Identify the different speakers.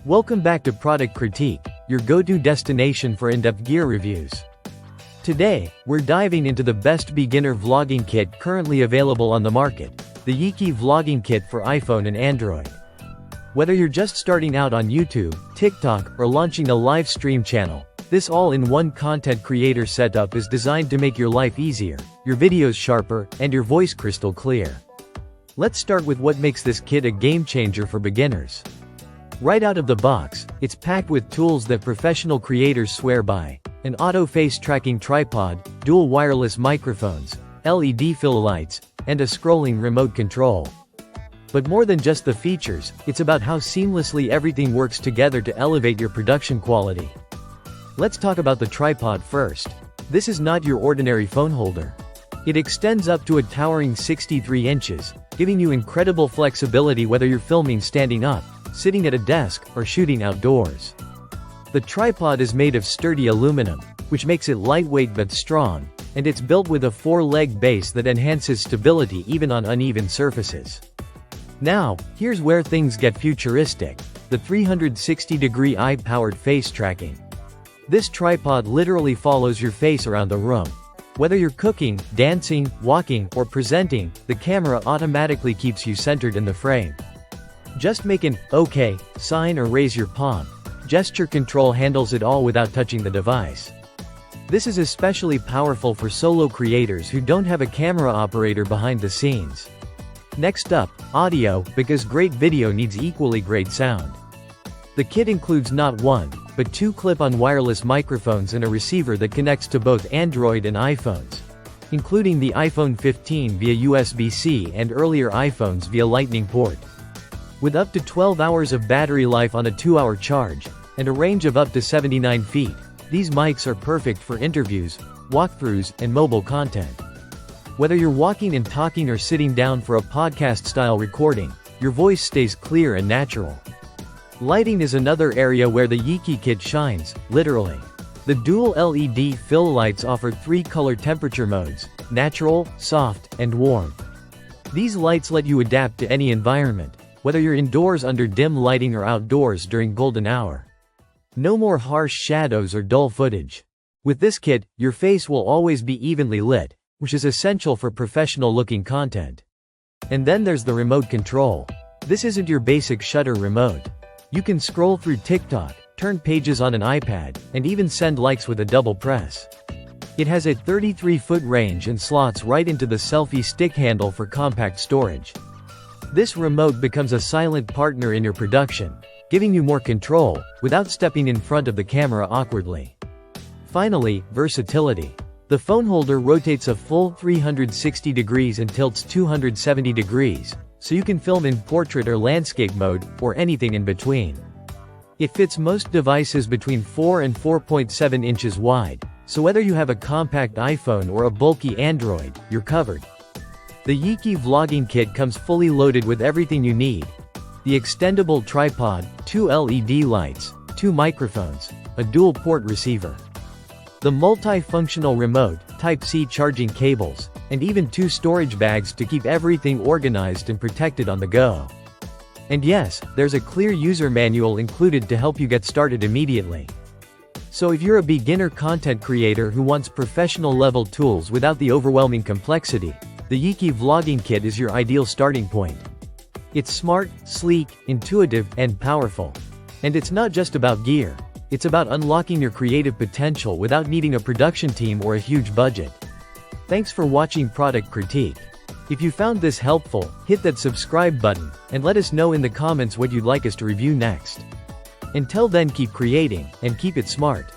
Speaker 1: Welcome back to Product Critique, your go-to destination for in-depth gear reviews. Today, we're diving into the best beginner vlogging kit currently available on the market, the Yeaki vlogging kit for iPhone and Android. Whether you're just starting out on YouTube, TikTok, or launching a live stream channel, this all-in-one content creator setup is designed to make your life easier, your videos sharper, and your voice crystal clear. Let's start with what makes this kit a game-changer for beginners. Right out of the box, it's packed with tools that professional creators swear by: an auto face tracking tripod, dual wireless microphones, LED fill lights, and a scrolling remote control. But more than just the features, it's about how seamlessly everything works together to elevate your production quality. Let's talk about the tripod first. This is not your ordinary phone holder. It extends up to a towering 63 inches, giving you incredible flexibility whether you're filming standing up, sitting at a desk, or shooting outdoors. The tripod is made of sturdy aluminum, which makes it lightweight but strong, and it's built with a 4-leg base that enhances stability even on uneven surfaces. Now, here's where things get futuristic: the 360-degree eye-powered face tracking. This tripod literally follows your face around the room. Whether you're cooking, dancing, walking, or presenting, the camera automatically keeps you centered in the frame. Just make an "OK" sign or raise your palm. Gesture control handles it all without touching the device. This is especially powerful for solo creators who don't have a camera operator behind the scenes. Next up, audio, because great video needs equally great sound. The kit includes not one, but two clip-on wireless microphones and a receiver that connects to both Android and iPhones, including the iPhone 15 via USB-C and earlier iPhones via Lightning port. With up to 12 hours of battery life on a 2-hour charge, and a range of up to 79 feet, these mics are perfect for interviews, walkthroughs, and mobile content. Whether you're walking and talking or sitting down for a podcast-style recording, your voice stays clear and natural. Lighting is another area where the Yeaki kit shines, literally. The dual LED fill lights offer 3 color temperature modes: natural, soft, and warm. These lights let you adapt to any environment, whether you're indoors under dim lighting or outdoors during golden hour. No more harsh shadows or dull footage. With this kit, your face will always be evenly lit, which is essential for professional-looking content. And then there's the remote control. This isn't your basic shutter remote. You can scroll through TikTok, turn pages on an iPad, and even send likes with a double press. It has a 33-foot range and slots right into the selfie stick handle for compact storage. This remote becomes a silent partner in your production, giving you more control, without stepping in front of the camera awkwardly. Finally, versatility. The phone holder rotates a full 360 degrees and tilts 270 degrees, so you can film in portrait or landscape mode, or anything in between. It fits most devices between 4 and 4.7 inches wide, so whether you have a compact iPhone or a bulky Android, you're covered. The Yeaki vlogging kit comes fully loaded with everything you need: the extendable tripod, 2 LED lights, 2 microphones, a dual-port receiver, the multi-functional remote, Type-C charging cables, and even 2 storage bags to keep everything organized and protected on the go. And yes, there's a clear user manual included to help you get started immediately. So if you're a beginner content creator who wants professional-level tools without the overwhelming complexity, the Yeaki vlogging kit is your ideal starting point. It's smart, sleek, intuitive, and powerful. And it's not just about gear. It's about unlocking your creative potential without needing a production team or a huge budget. Thanks for watching Product Critique. If you found this helpful, hit that subscribe button, and let us know in the comments what you'd like us to review next. Until then, keep creating, and keep it smart.